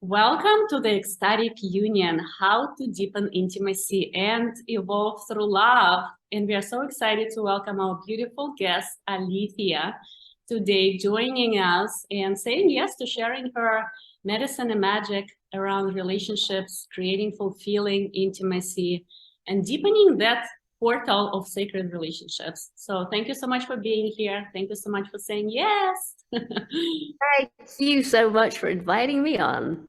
Welcome to the Ecstatic Union, how to deepen intimacy and evolve through love. And we are so excited to welcome our beautiful guest, Aletheia, today joining us and saying yes to sharing her medicine and magic around relationships, creating fulfilling intimacy, and deepening that portal of sacred relationships. So thank you so much for being here. Thank you so much for saying yes. Thank you so much for inviting me on.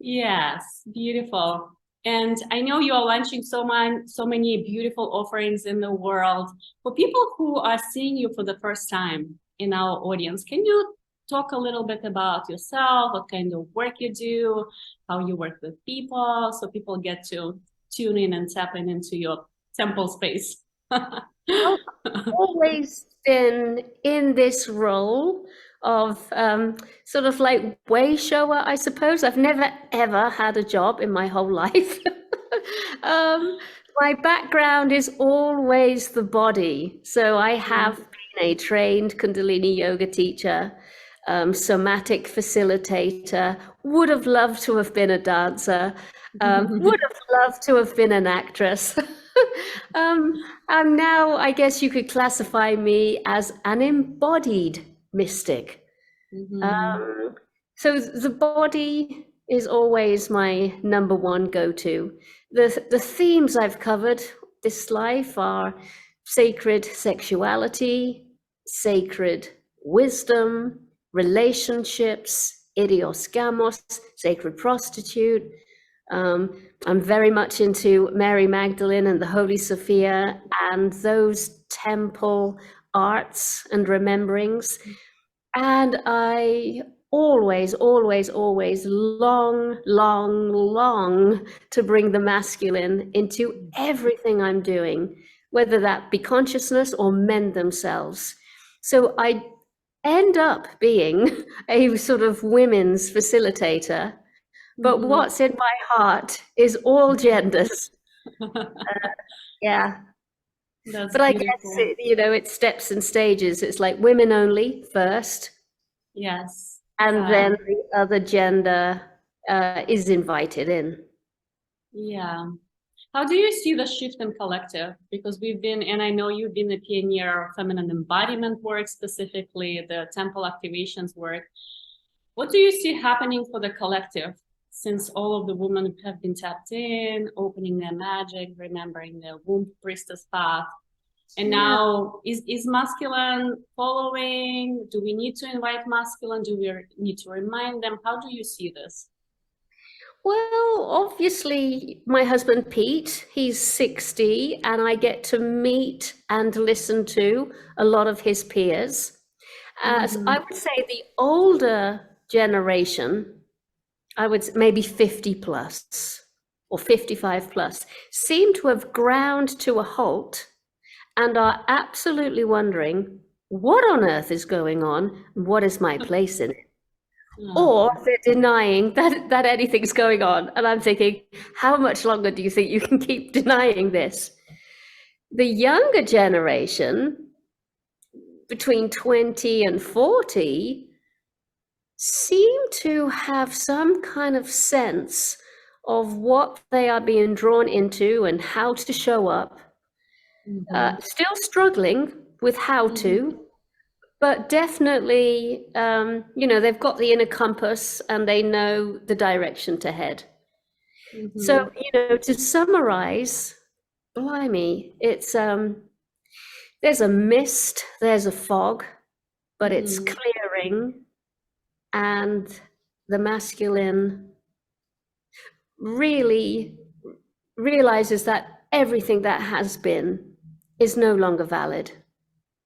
Yes, beautiful. And I know you are launching so many beautiful offerings in the world. For people who are seeing you for the first time in our audience, can you talk a little bit about yourself, what kind of work you do, how you work with people, so people get to tune in and tap into your temple space? I've always been in this role of sort of like way shower, I suppose. I've never ever had a job in my whole life. My background is always the body. So I have been a trained Kundalini yoga teacher, somatic facilitator, would have loved to have been a dancer, would have loved to have been an actress. And now I guess you could classify me as an embodied mystic. So the body is always my number one go-to. The themes I've covered this life are sacred sexuality, sacred wisdom, relationships, idiosgamos, sacred prostitute. I'm very much into Mary Magdalene and the Holy Sophia and those temple arts and rememberings. And I always long to bring the masculine into everything I'm doing, whether that be consciousness or men themselves. So I end up being a sort of women's facilitator, but what's in my heart is all genders. Yeah. That's But I beautiful. guess, it's steps and stages. It's like women only first. Yes. And then the other gender is invited in. Yeah. How do you see the shift in collective? Because we've been, and I know you've been the pioneer of feminine embodiment work, specifically the temple activations work. What do you see happening for the collective since all of the women have been tapped in, opening their magic, remembering their womb priestess path? And now is masculine following? Do we need to invite masculine? Do we need to remind them? How do you see this? Well, obviously, my husband Pete, he's 60, and I get to meet and listen to a lot of his peers. So I would say the older generation, I would maybe 50 plus or 55 plus, seem to have ground to a halt and are absolutely wondering what on earth is going on and what is my place in it. Or they're denying that anything's going on. And I'm thinking, how much longer do you think you can keep denying this? The younger generation, between 20 and 40, seem to have some kind of sense of what they are being drawn into and how to show up. Still struggling with how to, but definitely, they've got the inner compass and they know the direction to head. So, to summarize, blimey, it's there's a mist, there's a fog, but it's clearing, and the masculine really realizes that everything that has been is no longer valid.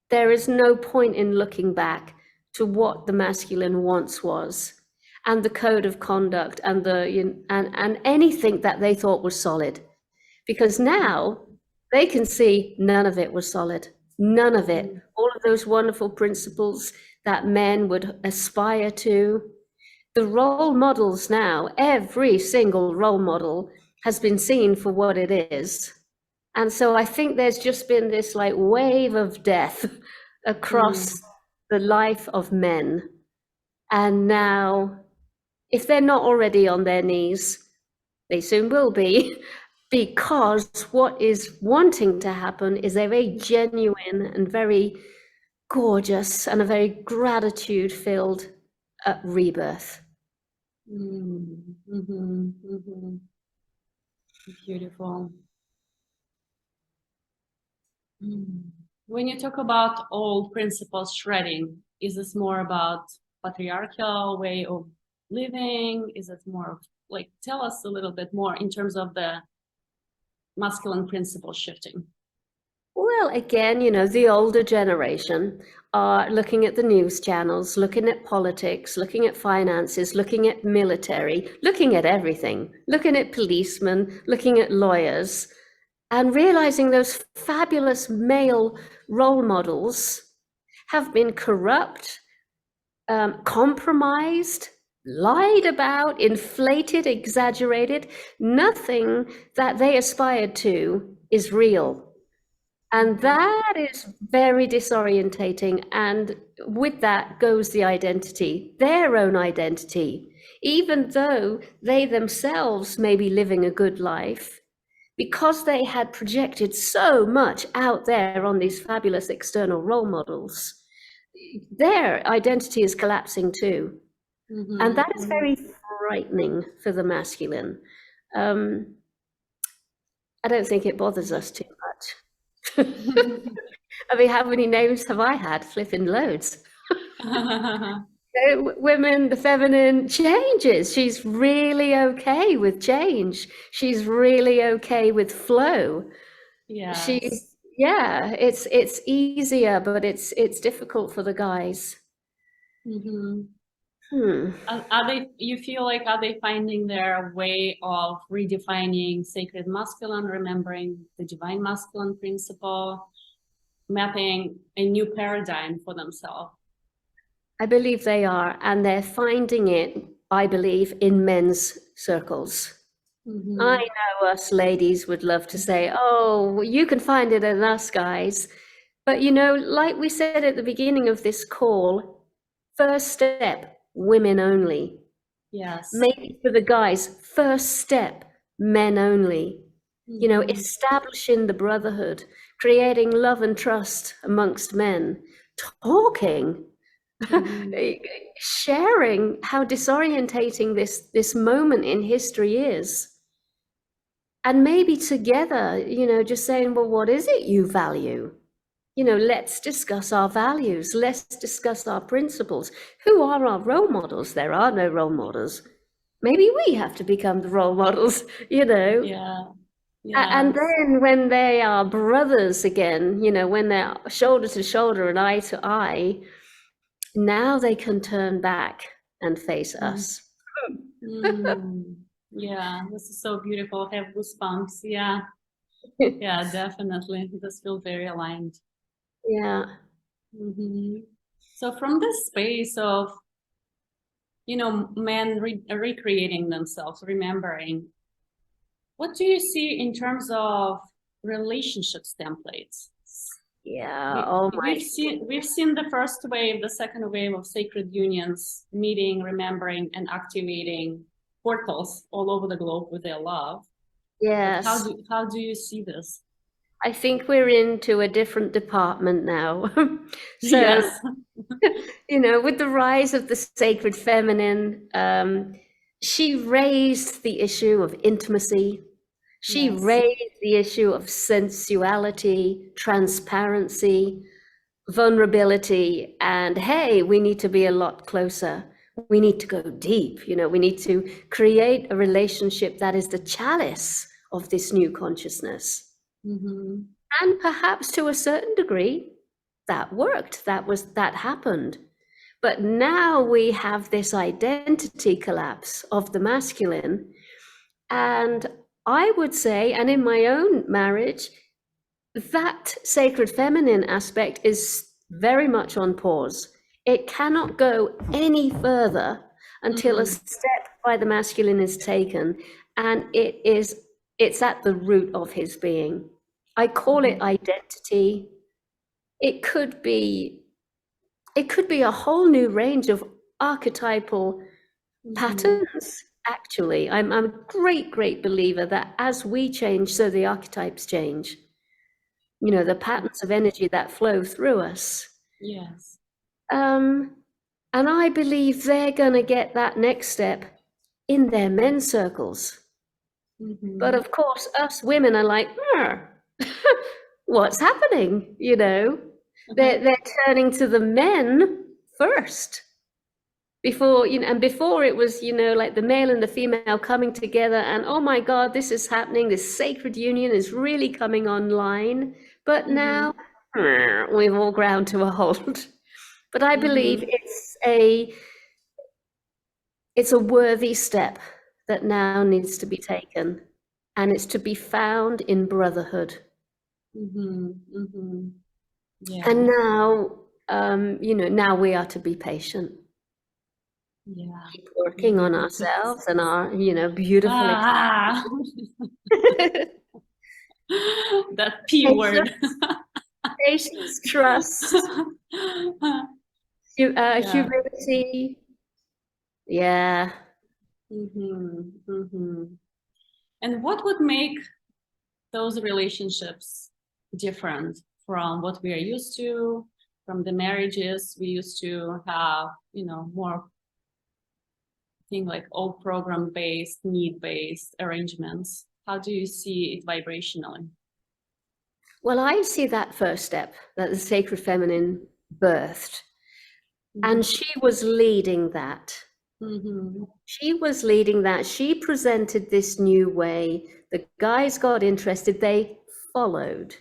There is no point in looking back to what the masculine once was, and the code of conduct, and and anything that they thought was solid, because now they can see none of it was solid. None of it. All of those wonderful principles that men would aspire to. The role models now, every single role model has been seen for what it is. And so I think there's just been this like wave of death across the life of men. And now If they're not already on their knees, they soon will be, because what is wanting to happen is a very genuine and very gorgeous and a very gratitude-filled rebirth. Beautiful. When you talk about old principles shredding, is this more about patriarchal way of living? Is it more of like, tell us a little bit more in terms of the masculine principle shifting? Well, again, you know, the older generation are looking at the news channels, looking at politics, looking at finances, looking at military, looking at everything, looking at policemen, looking at lawyers, and realizing those fabulous male role models have been corrupt, compromised, lied about, inflated, exaggerated. Nothing that they aspired to is real. And that is very disorientating. And with that goes the identity, their own identity. Even though they themselves may be living a good life, because they had projected so much out there on these fabulous external role models, their identity is collapsing too. And that is very frightening for the masculine. I don't think it bothers us too much. I mean, how many names have I had? Flipping loads. Women, the feminine changes. She's really okay with change. She's really okay with flow. Yes. It's easier, but it's difficult for the guys. Are they, you feel like, are they finding their way of redefining sacred masculine, remembering the divine masculine principle, mapping a new paradigm for themselves? I believe they are, and they're finding it, I believe, in men's circles. I know us ladies would love to say, oh, you can find it in us guys. But, you know, like we said at the beginning of this call, first step, women only. Yes. Maybe for the guys, first step, men only. You know, establishing the brotherhood, creating love and trust amongst men, talking, sharing how disorientating this moment in history is. And maybe together, you know, just saying, well, what is it you value? You know, let's discuss our values. Let's discuss our principles. Who are our role models? There are no role models. Maybe we have to become the role models, you know? Yeah. And then when they are brothers again, you know, when they're shoulder to shoulder and eye to eye, now they can turn back and face us. Yeah, this is so beautiful. I have goosebumps. Yeah. Yeah, definitely. This feels very aligned. Yeah. So from this space of, you know, men recreating themselves, remembering, what do you see in terms of relationships templates? Yeah. Oh my. We've seen the first wave, the second wave of sacred unions, meeting, remembering, and activating portals all over the globe with their love. Yes. But how do you see this? I think we're into a different department now. So, yes. You know, with the rise of the sacred feminine, she raised the issue of intimacy. She raised the issue of sensuality, transparency, vulnerability, and hey, we need to be a lot closer. We need to go deep. You know, we need to create a relationship that is the chalice of this new consciousness. And perhaps to a certain degree, that worked. That happened. But now we have this identity collapse of the masculine. And I would say, and in my own marriage, that sacred feminine aspect is very much on pause. It cannot go any further until a step by the masculine is taken, and it's at the root of his being. I call it identity. It could be a whole new range of archetypal patterns. Actually, I'm a great believer that as we change, so the archetypes change. You know, the patterns of energy that flow through us. Yes. And I believe they're going to get that next step in their men's circles. But of course, us women are like, what's happening? You know, they're turning to the men first. Before, you know, and before it was, you know, like the male and the female coming together and, oh my God, this is happening. This sacred union is really coming online. But now we've all ground to a halt. But I believe it's a worthy step that now needs to be taken. And it's to be found in brotherhood. Yeah. And now, you know, now we are to be patient. Yeah. Keep working on ourselves and our, you know, beautiful that P word. Patience, trust, humility. Yeah. And what would make those relationships different from what we are used to, from the marriages we used to have, you know, more thing like all program-based, need-based arrangements? How do you see it vibrationally? Well, I see that first step that the sacred feminine birthed, and she was leading that. She was leading that. She presented this new way. The guys got interested. They followed.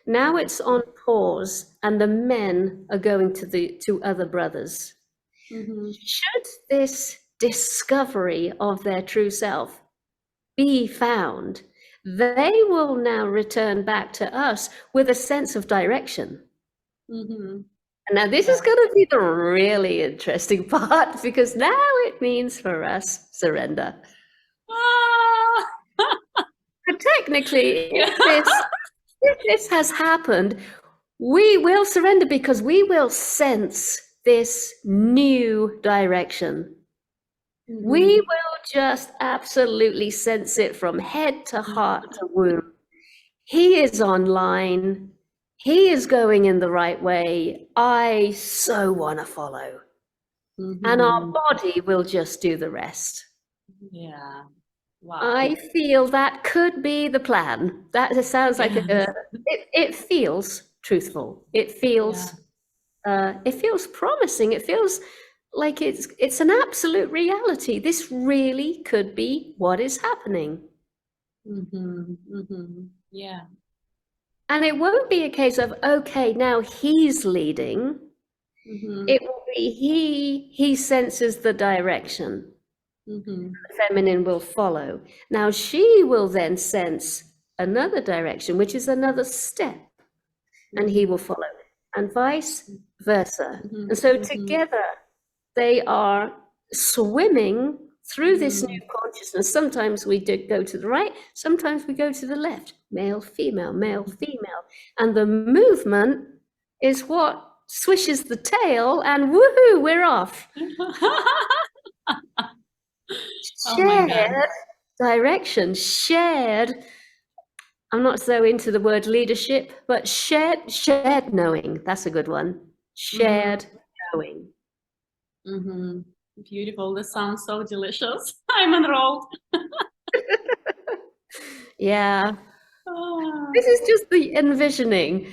Now it's on pause, and the men are going to other brothers. Should this discovery of their true self be found, they will now return back to us with a sense of direction. Now this is going to be the really interesting part, because now it means for us surrender. But technically, if this has happened, we will surrender because we will sense this new direction. We will just absolutely sense it from head to heart to womb. He is online. He is going in the right way. I so want to follow. And our body will just do the rest. Yeah. Wow. I feel that could be the plan. That sounds like it feels truthful. It feels promising. It feels like it's an absolute reality. This really could be what is happening. Yeah. And it won't be a case of, okay, now he's leading. It will be he senses the direction. The feminine will follow. Now she will then sense another direction, which is another step, and he will follow, and vice versa. And so together they are swimming through this new consciousness. Sometimes we go to the right, sometimes we go to the left, male, female, and the movement is what swishes the tail, and woohoo, we're off. Shared direction, shared, I'm not so into the word leadership, but shared knowing. That's a good one. Shared knowing. Beautiful. This sounds so delicious. I'm enrolled. Yeah. This is just the envisioning.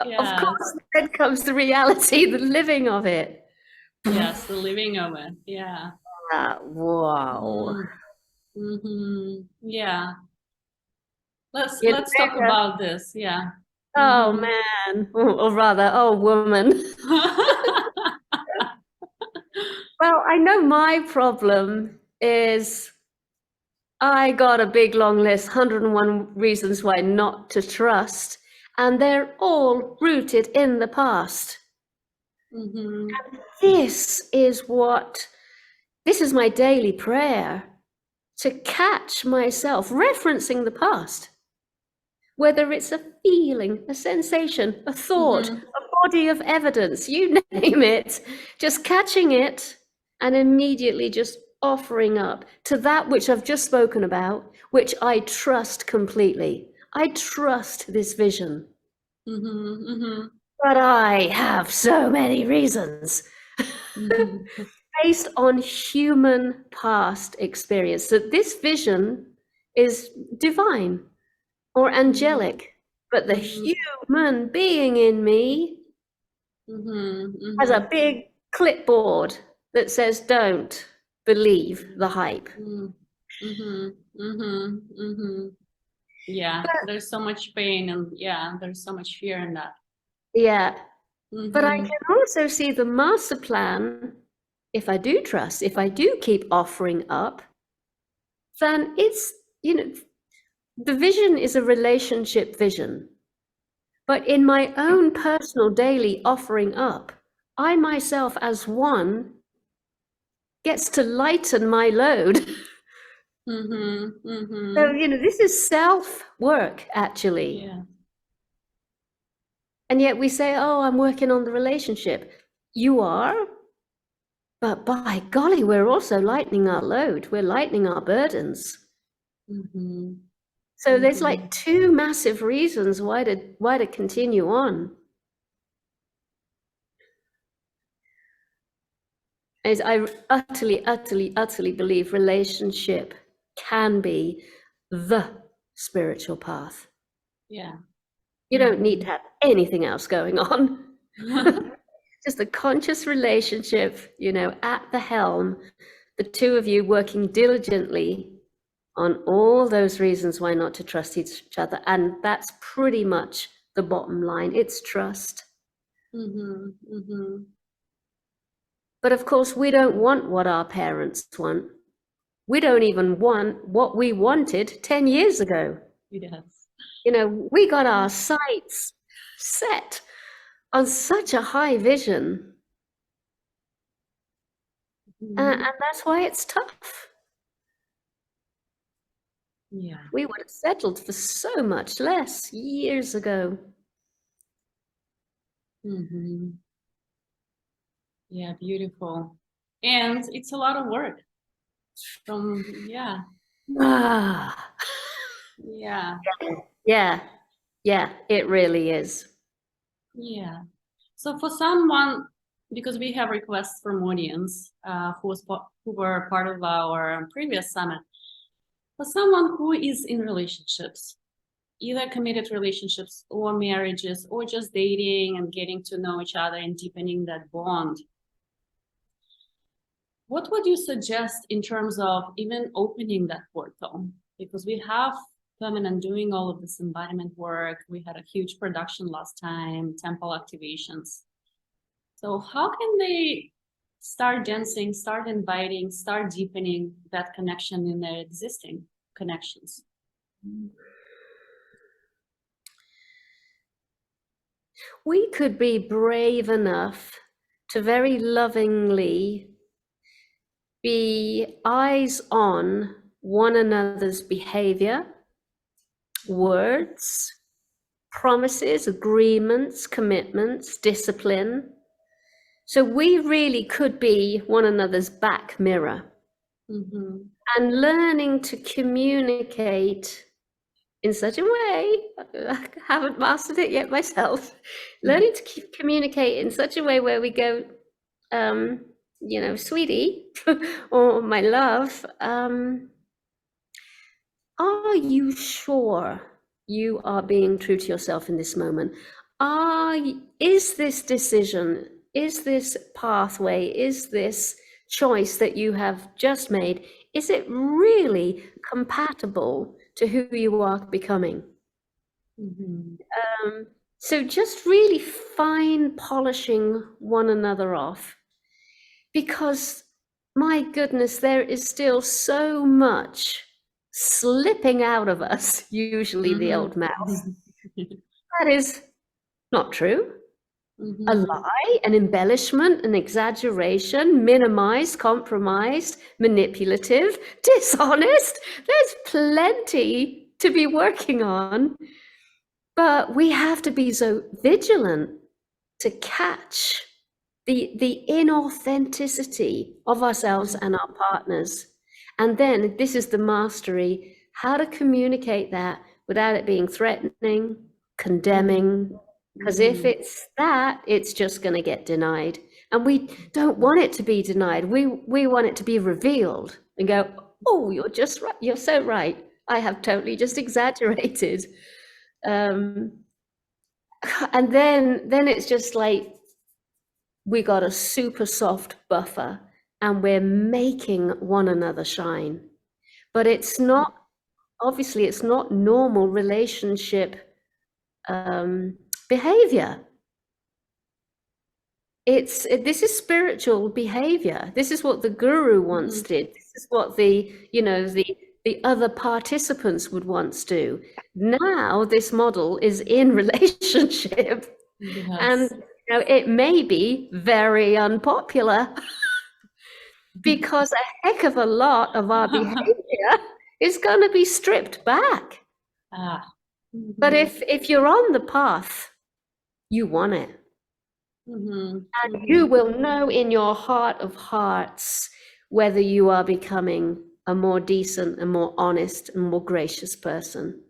Yes. Of course, then comes the reality, the living of it. Yes, the living of it. Yeah. Wow. Yeah. Let's talk about this. Yeah. Oh man, or rather, oh woman. Well, I know my problem is I got a big long list, 101 reasons why not to trust, and they're all rooted in the past. And this is my daily prayer, to catch myself referencing the past. Whether it's a feeling, a sensation, a thought, a body of evidence, you name it, just catching it and immediately just offering up to that which I've just spoken about, which I trust completely. I trust this vision. But I have so many reasons based on human past experience that this vision is divine or angelic, but the human being in me has a big clipboard that says, don't believe the hype. Yeah, there's so much pain and there's so much fear in that. Yeah. But I can also see the master plan. If I do trust, if I do keep offering up, then it's, the vision is a relationship vision. But in my own personal daily offering up, I myself as one gets to lighten my load. So, this is self-work, actually. Yeah. And yet we say, oh, I'm working on the relationship. You are, but by golly, we're also lightening our load. We're lightening our burdens. So there's like two massive reasons why to continue on. As I utterly, utterly, utterly believe relationship can be the spiritual path. Yeah. You don't need to have anything else going on. Just a conscious relationship, at the helm, the two of you working diligently on all those reasons why not to trust each other. And that's pretty much the bottom line. It's trust. But of course, we don't want what our parents want. We don't even want what we wanted 10 years ago. Yes. We got our sights set on such a high vision. And that's why it's tough. Yeah. We would have settled for so much less years ago. Yeah, beautiful. And it's a lot of work. Yeah, it really is. Yeah. So for someone, because we have requests from audience who were part of our previous summit, for someone who is in relationships, either committed relationships or marriages or just dating and getting to know each other and deepening that bond, what would you suggest in terms of even opening that portal? Because we have feminine doing all of this embodiment work. We had a huge production last time, temple activations. So how can they start dancing, start inviting, start deepening that connection in their existing connections? We could be brave enough to very lovingly be eyes on one another's behavior, words, promises, agreements, commitments, discipline. So we really could be one another's back mirror. And learning to communicate in such a way, I haven't mastered it yet myself, learning to communicate in such a way where we go, sweetie, or my love, are you sure you are being true to yourself in this moment? Is this decision, is this pathway, is this choice that you have just made, is it really compatible to who you are becoming? So just really fine polishing one another off, because my goodness, there is still so much slipping out of us, usually the old mouse. That is not true. A lie, an embellishment, an exaggeration, minimized, compromised, manipulative, dishonest. There's plenty to be working on, but we have to be so vigilant to catch the inauthenticity of ourselves and our partners. And then this is the mastery, how to communicate that without it being threatening, condemning. Because if it's that, it's just going to get denied. And we don't want it to be denied. We want it to be revealed and go, oh, you're just right. You're so right. I have totally just exaggerated. And then it's just like, we got a super soft buffer and we're making one another shine. But it's not, obviously, it's not normal relationship behavior. This is spiritual behavior. This is what the guru once did. This is what the other participants would once do. Now this model is in relationship, and it may be very unpopular because a heck of a lot of our behavior is going to be stripped back. But if you're on the path, you want it. And you will know in your heart of hearts whether you are becoming a more decent and more honest and more gracious person.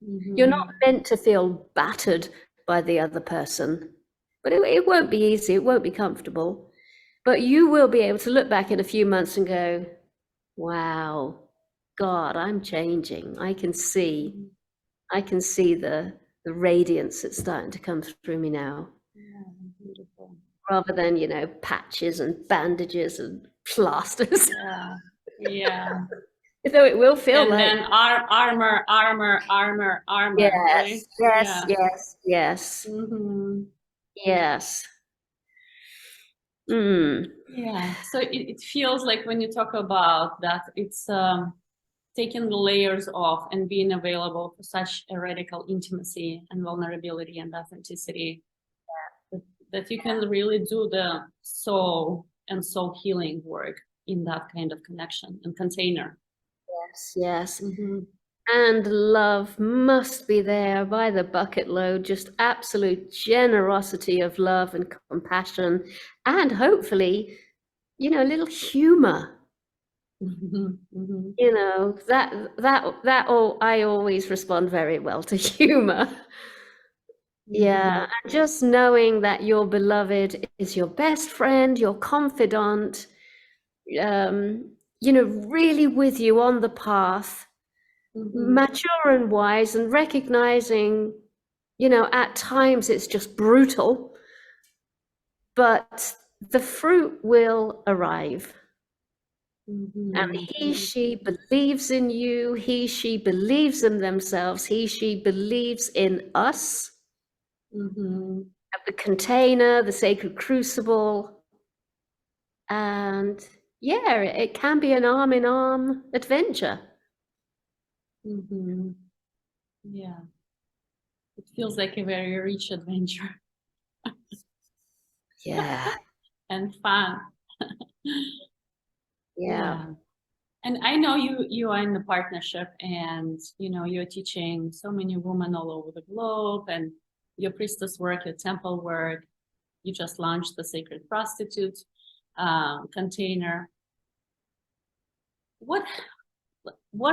You're not meant to feel battered by the other person, but it won't be easy, it won't be comfortable, but you will be able to look back in a few months and go, wow, God, I'm changing. I can see the radiance that's starting to come through me now. Beautiful. Rather than, patches and bandages and plasters. Though it will feel and like. And then armor. Yes, right? yes. Yes. Yeah. So it feels like when you talk about that, it's taking the layers off and being available for such a radical intimacy and vulnerability and authenticity. That you can really do the soul and soul healing work in that kind of connection and container. Yes. And love must be there by the bucket load, just absolute generosity of love and compassion, and hopefully, a little humor. I always respond very well to humor. Yeah, and just knowing that your beloved is your best friend, your confidant, really with you on the path, mature and wise, and recognizing, at times it's just brutal, but the fruit will arrive. And she believes in you, she believes in themselves, she believes in us. The container, the sacred crucible, and it can be an arm-in-arm adventure. Yeah, it feels like a very rich adventure. And fun. And I know you are in the partnership, and you're teaching so many women all over the globe, and your priestess work, your temple work. You just launched the Sacred Prostitute container. What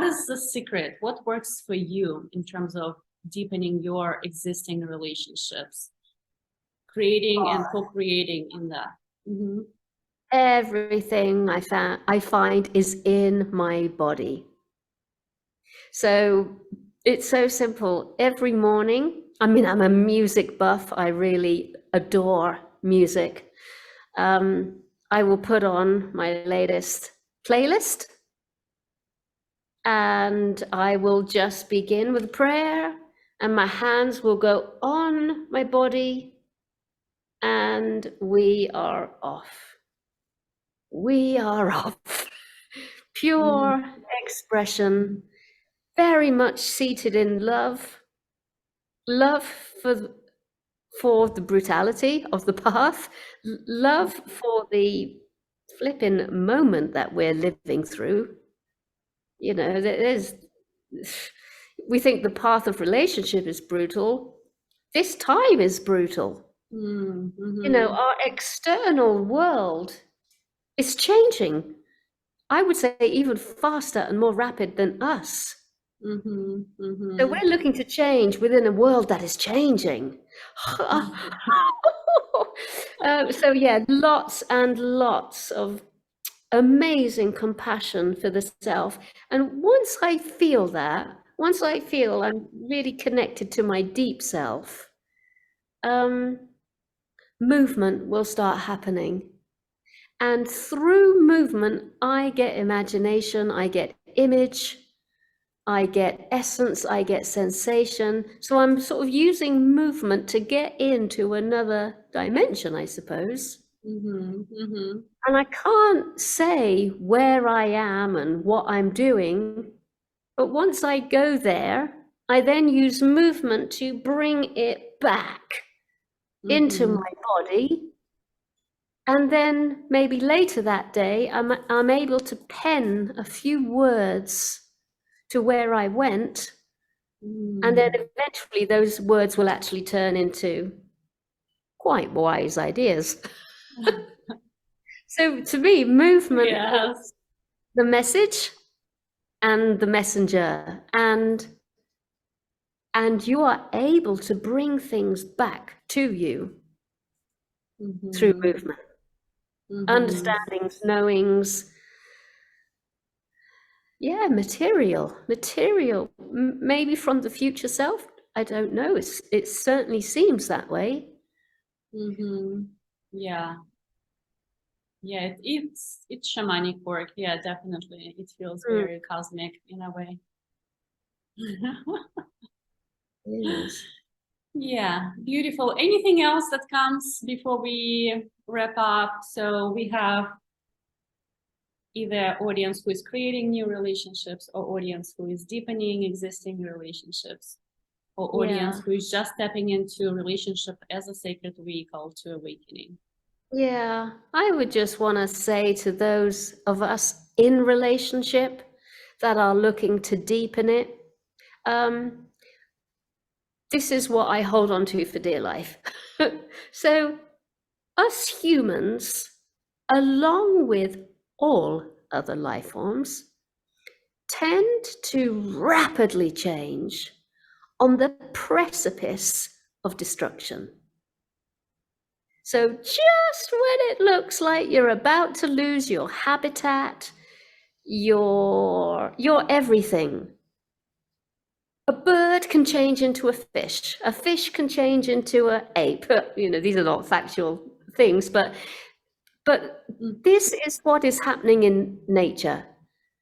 is the secret? What works for you in terms of deepening your existing relationships, creating and co-creating in that? Everything I find is in my body. So it's so simple. Every morning, I'm a music buff. I really adore music. I will put on my latest playlist, and I will just begin with prayer, and my hands will go on my body, and we are off. We are off. Pure expression, very much seated in love for the brutality of the path, love for the flipping moment that we're living through. We think the path of relationship is brutal. This time is brutal. You know, Mm-hmm. our external world is changing. I would say even faster and more rapid than us. Mm-hmm. So Mm-hmm. we're looking to change within a world that is changing. So yeah, lots and lots of amazing compassion for the self. And once I feel that, once I feel I'm really connected to my deep self, movement will start happening. And through movement, I get imagination, I get image, I get essence, I get sensation. So I'm sort of using movement to get into another dimension, I suppose. Mm-hmm. Mm-hmm. And I can't say where I am and what I'm doing, but once I go there, I then use movement to bring it back into Mm-hmm. my body. And then maybe later that day, I'm able to pen a few words to where I went. And then eventually those words will actually turn into quite wise ideas. So to me, movement Yes. is the message and the messenger. And you are able to bring things back to you through Mm-hmm. movement, Mm-hmm. understandings, knowings. Yeah, material, maybe from the future self. I don't know. It certainly seems that way. Mm-hmm. Yeah. Yeah, it's shamanic work. Yeah, definitely. It feels Mm, very cosmic in a way. yes. Yeah, beautiful. Anything else that comes before we wrap up? So we have either audience who is creating new relationships, or audience who is deepening existing relationships, or audience Yeah. who is just stepping into a relationship as a sacred vehicle to awakening. Yeah. I would just want to say to those of us in relationship that are looking to deepen it, um, this is what I hold on to for dear life. So, us humans, along with all other life forms, tend to rapidly change on the precipice of destruction. So just when it looks like you're about to lose your habitat, your everything, a bird can change into a fish can change into an ape. You know, these are not factual things, but this is what is happening in nature.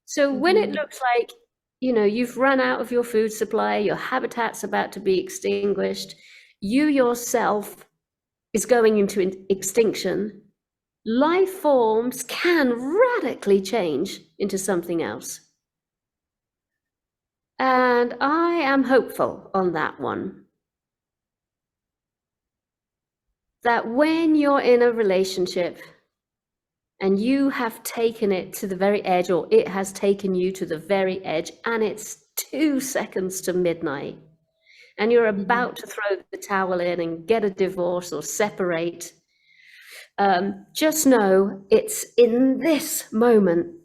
So when it Mm-hmm. looks like, you know, you've run out of your food supply, your habitat's about to be extinguished, you yourself is going into extinction, life forms can radically change into something else. And I am hopeful on that one. That when you're in a relationship and you have taken it to the very edge, or it has taken you to the very edge, and it's 2 seconds to midnight, and you're Mm-hmm. about to throw the towel in and get a divorce or separate, just know it's in this moment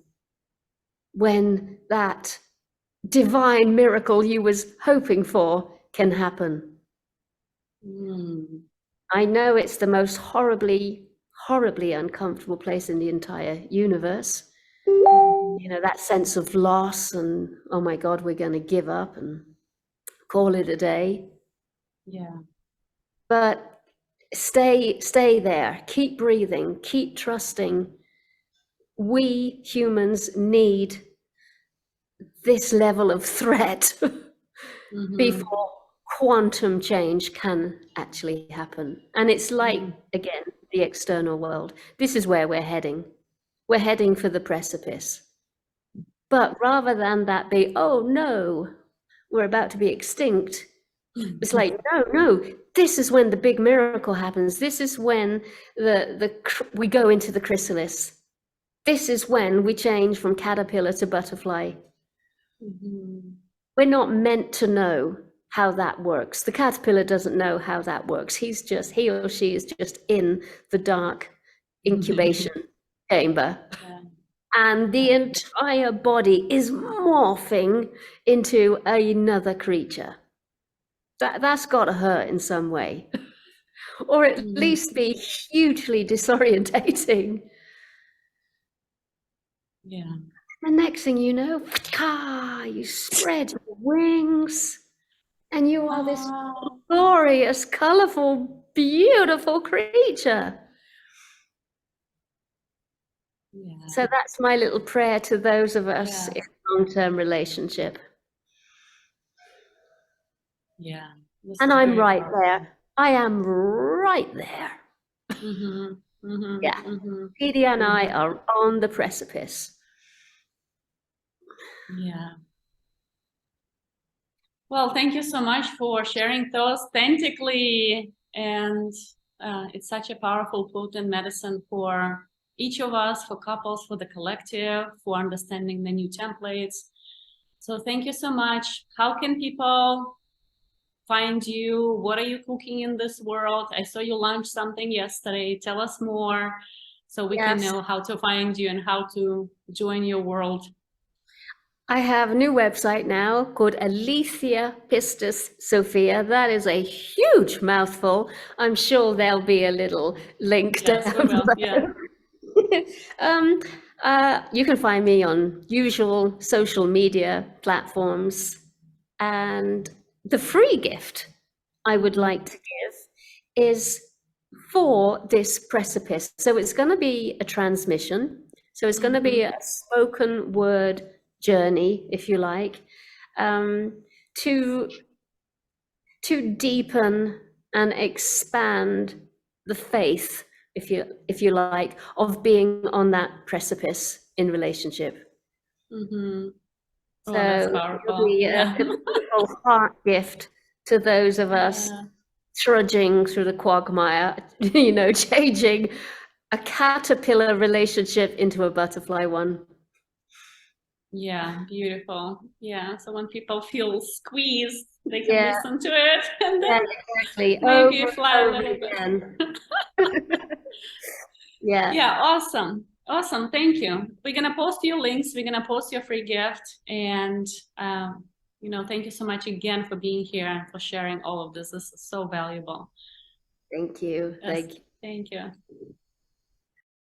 when that divine miracle you was hoping for can happen. Mm. I know it's the most horribly, horribly uncomfortable place in the entire universe. You know, that sense of loss and, oh my God, we're going to give up and call it a day. Yeah. But stay there, keep breathing, keep trusting. We humans need this level of threat Mm-hmm. before quantum change can actually happen. And it's like, Mm-hmm. again, the external world. This is where we're heading. We're heading for the precipice. But rather than that be, oh no, we're about to be extinct, it's like, no, this is when the big miracle happens. This is when we go into the chrysalis. This is when we change from caterpillar to butterfly. Mm-hmm. We're not meant to know how that works. The caterpillar doesn't know how that works. He or she is just in the dark incubation chamber. Yeah. And the entire body is morphing into another creature. That's got to hurt in some way, or at least be hugely disorientating. Yeah. The next thing you know, you spread your wings, and you are this glorious, colorful, beautiful creature. Yeah. So that's my little prayer to those of us in a long-term relationship. Yeah. And I'm right there. I am right there. Yeah. Petey and I are on the precipice. Yeah. Well, thank you so much for sharing those authentically. And it's such a powerful, potent medicine for each of us, for couples, for the collective, for understanding the new templates. So thank you so much. How can people find you? What are you cooking in this world? I saw you launch something yesterday. Tell us more so we can know how to find you and how to join your world. I have a new website now called Aletheia Sophia. That is a huge mouthful. I'm sure there'll be a little link down below. Yeah. You can find me on usual social media platforms. And the free gift I would like to give is for this precipice. So it's going to be a transmission. So it's going to be a spoken word journey, if you like, to deepen and expand the faith, if you like, of being on that precipice in relationship. Oh, that's powerful. It'll be a beautiful heart gift to those of us trudging through the quagmire, changing a caterpillar relationship into a butterfly one. Yeah, beautiful. Yeah, so when people feel squeezed, they can listen to it and then exactly. maybe fly a little bit. Yeah, awesome. Awesome. Thank you. We're going to post your links. We're going to post your free gift. And, thank you so much again for being here and for sharing all of this. This is so valuable. Thank you. Thank you.